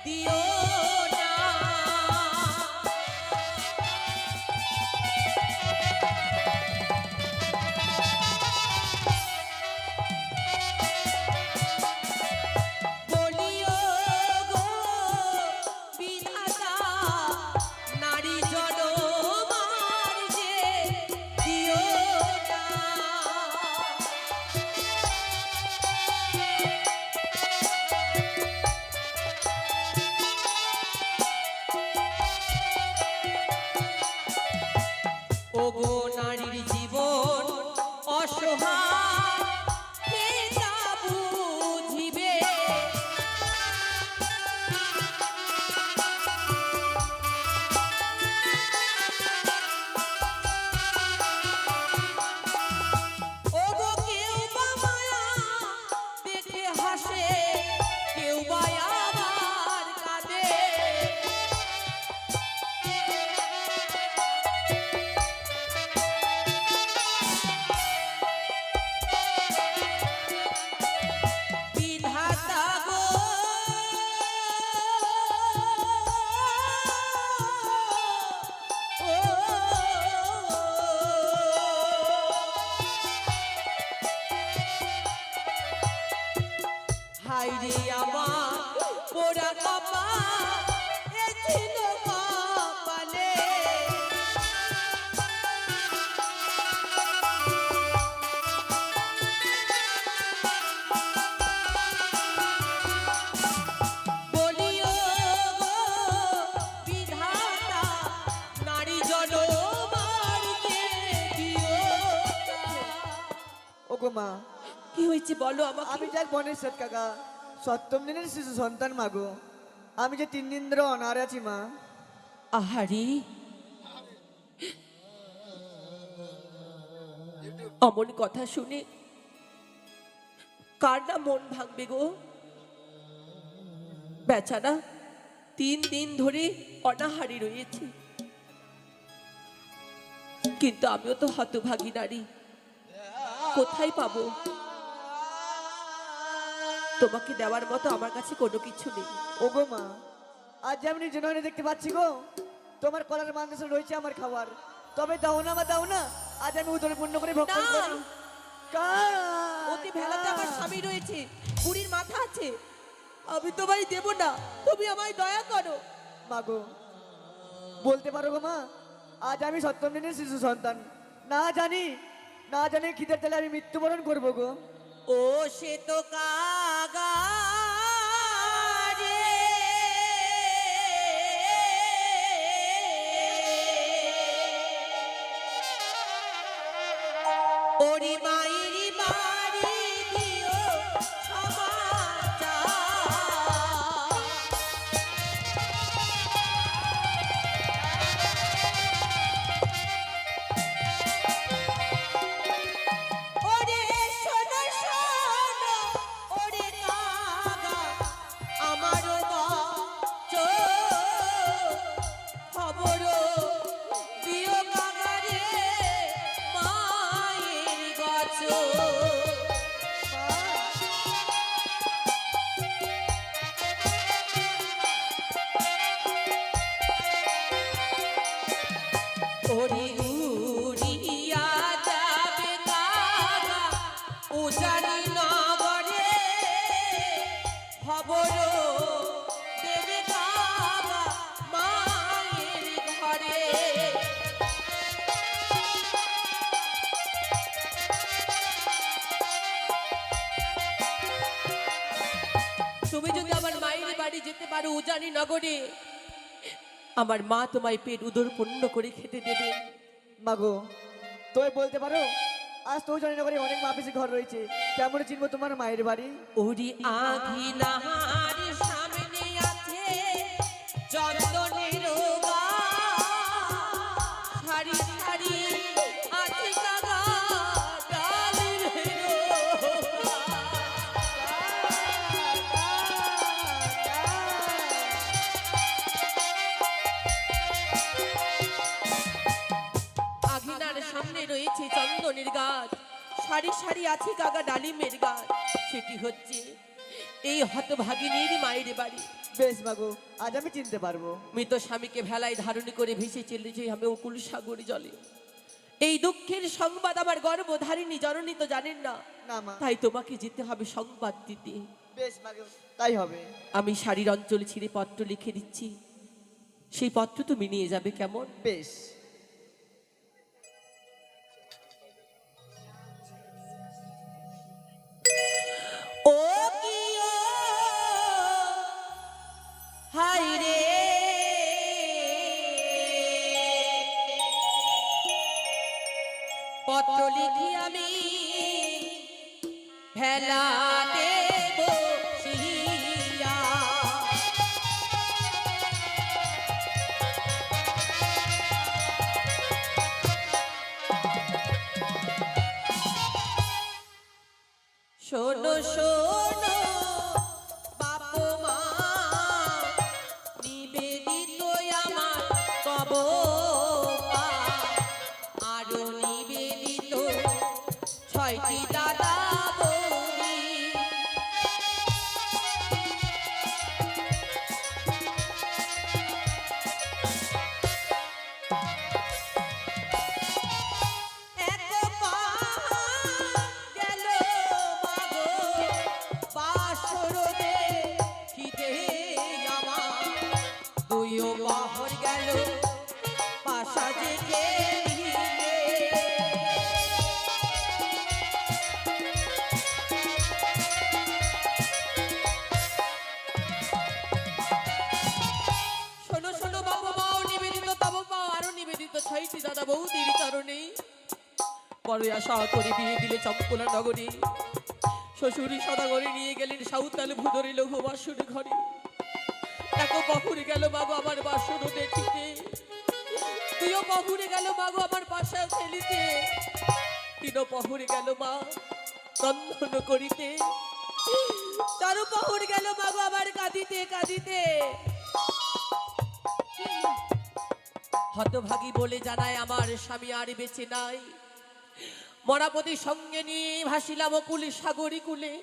দিও না। বলিও গো বিধাতা, নারী জনমার যে দিও না। ওগো নারীর জীবন অসহায়, কে তা বুঝিবে? ওগো কেউ বা মায়া দেখে হাসে, কেউ বা আবার কাঁদে। বিধাতা গো, ও হায়রে আমার পোড়া কপাল, এ ছিল কপালে। বলিও গো বিধাতা, নারী জনমারকে দিও না। ওগো মা, কি হয়েছে বলো আমাকে। আমি যাক বনের সৎ কাকা, সপ্তম দিনের শিশু সন্তান মাগো। আমি যে 3 দিন ধরে অনাহারে আছি মা। আহারি, অমন কথা শুনে কার না মন ভাঙবে গো। বেচারা 3 দিন ধরে অনাহারি রয়েছে, কিন্তু আমিও তো হতভাগী নারী, কোথায় পাবো? তোমাকে দেওয়ার মতো আমার কাছে কোনো কিছু নেই। ওগো মা, আজ আমি নিজে নয়নে দেখতে পাচ্ছি গো, তোমার কলার মাংসে রয়েছে আমার খাবার। তবে দাও না মা, দাও না, আজ আমি উদরে পূর্ণ করে ভক্ষণ না। করি। অতি ভেলাতে আমার স্বামী রয়েছে, বুড়ির মাথা আছে, আমি তোমায় দেব না, তুমি আমায় দয়া করো। মাগো, বলতে পারো গো মা, আজ আমি সপ্তম দিনের শিশু সন্তান, না জানি খিদের তেলে আমি মৃত্যুবরণ করবো গো। ও সে তো কাগা রে, ওরি মাইরি বাড়ি দিও সমাচার। ওরে শোনো শোনো, ওরে কাগা আমারও বাঁচো, খবর দিও কাগা রে মায়ের গাছো। ওরে উড়িয়া যাবে কাগা উজানি নগরে, খবর দেবে কাগা মায়ের ঘরে। তুমি যদি আমার মায়ের বাড়ি যেতে পারো উজানি নগরে, আমার মা তোমায় পেট উদর পূর্ণ করে খেতে দেবে। মাগো, তুমি বলতে পারো, আজ তো জানি না করে অনেক মাপিসি ঘর রয়েছে, কেমন চিনবো তোমার মায়ের বাড়ি? ওরি আঘিনার সামনে আছে চন্দনের গাছ, সারি সারি আছে কাগা ডালের আঘিনার সামনে রয়েছে চন্দনের গাছ, সারি সারি আছে কাগা ডালিমের গাছ। সেটি হচ্ছে এই হতভাগিনীর মায়ের বাড়ি। বেশ মাগো, আজ আমি চিনতে পারবো। মৃত স্বামীকে ভেলায় ধারণ করে ভেসে চলেছে আমি অকুল সাগর জলে। এই দুঃখের সংবাদ আমার গর্ভধারিণী জননী তো জানেন না, না মা। তাই তোমাকে যেতে হবে সংবাদ দিতে। বেশ মাগো, তাই হবে। আমি শাড়ির অঞ্চল ছিঁড়ে পত্র লিখে দিচ্ছি, সেই পত্র তুমি নিয়ে যাবে কেমন? বেশ। ও কি ও হায় রে, পত্র লিখি আমি ভেলাতে বসিয়া, শোনো শোনো বাপ মা, নিবেদিত আমার তব আরো নিবেদিত ছয়টি দাদা বৌদি। এক পা গেল মাগো বাসরদে খিদে আমার, দুইও বাহর গেল পাশা যে খেলিতে। শোনো শোনো বাবু মাও নিবেদিত তব পাও আরো নিবেদিত ছয়টি দাদা বৌদির চরণে। বড় আশা করে বিয়ে দিলে চম্পলা নগরে, শ্বশুরি সদাগরে নিয়ে গেলেন সাঁওতাল ভুদরে লঘু বাসুর ঘরে। এক বাহুরে গেল মাগো আমার বাসর দেখিতে, দুইও বাহুরে গেল মাগো আমার বাসা ফেলিতে, তিন বাহুরে গেল মা রন্ধন করিতে, চারু বাহুর গেল মাগো আমার কাঁদিতে কাঁদিতে। হতভাগী বলে জানায় আমার স্বামী আর বেঁচে নাই। মরাপতি সঙ্গে নিয়ে ভাসিলাম কুলে সাগরী কুলে,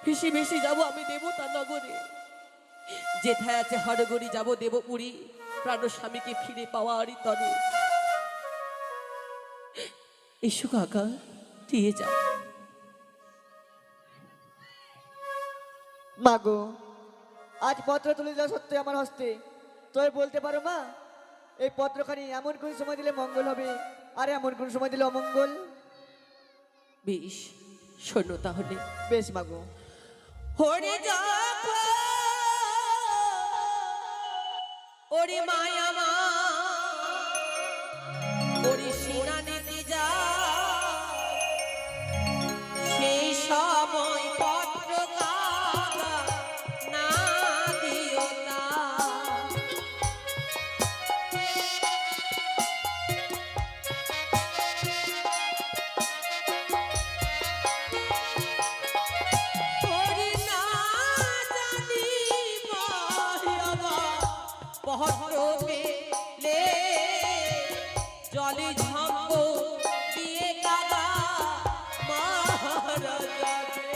ভেসে ভেসে যাব আমি দেবতা নগরে। যেথায় আছে হরগরি যাব দেবপুরী, প্রাণ স্বামীকে ফিরে পাওয়ারই তরে। এসো কাকা, দিয়ে যাও। মাগো, আজ পত্র তুলে দেওয়া সত্যি আমার হস্তে। তুই বলতে পারো মা, এই পত্রখানি এমন কোন সময় দিলে মঙ্গল হবে আর এমন কোন সময় দিলে অমঙ্গল? বেশ, শোনো তাহলে। বেশ মাগো। হরে যখন ওরে মায়া মা ওরে সিনা নিতে যা, সেই সময় পত্র কাগা না দিও না। ওরে না জানি মায়া মা পত্র পেলে জলে ঝম্প দিয়ে কাদা মারা যাবে।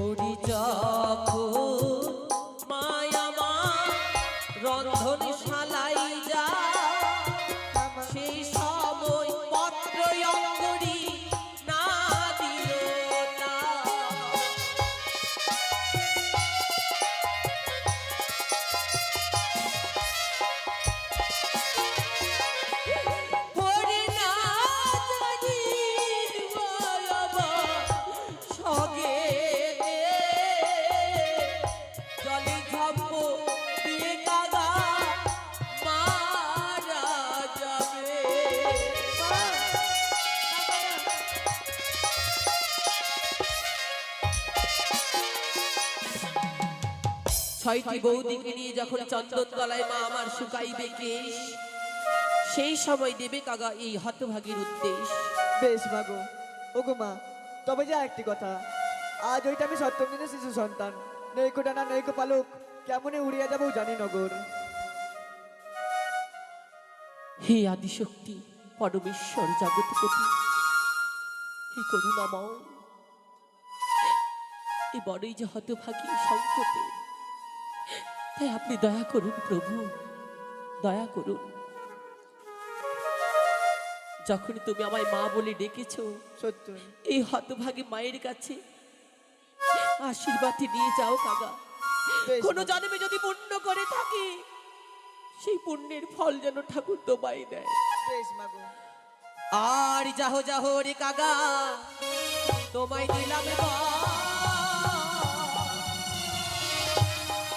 ওরে যখন মায়া মা রন্ধন শালাই যা, সেই সময় পত্র অঙ্গরি না দিও না। ওরে না জানি মায়া মা সগে জলে ঝম্প দিয়ে কাদা মারা যাবে। ছয়টি বৌদিকে নিয়ে যখন চন্দন তলায় মা আমার শুকাইবে কেশ, সেই সময় দেবে কাগা এই হতভাগীর উদ্দেশ। বেশ মাগো। ওগো মা, তবে যা একটি কথা, আজ ওইটা আমি সপ্তম দিনের শিশু সন্তান, নৈকো ডানা নৈকো পালক, কেমনে উড়িয়া যাবো জানি নগর। হে আদিশক্তি পরমেশ্বর জগৎপতি, হে করুণাময়, এ বড়ই যে হতভাগী সংকটে, তাই আপনি দয়া করুন প্রভু, দয়া করুন। যখনই তুমি আমায় মা বলে ডেকেছো, সত্য এই হতভাগী মায়ের কাছে আশীর্বাদ নিয়ে যাও কাকা। বেশ কোনো মা। জন্মে যদি পুণ্য করে থাকি, সেই পুণ্যের ফল যেন ঠাকুর তোমায় দেয়। বেশ মাগো। আর যাহো যাহো রে কাকা, তোমায় দিলাম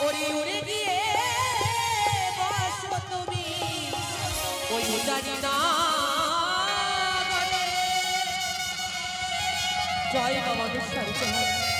ওরে উড়ে গিয়ে বসো তুমি ওই জানি না। জয় বাবা, জয়।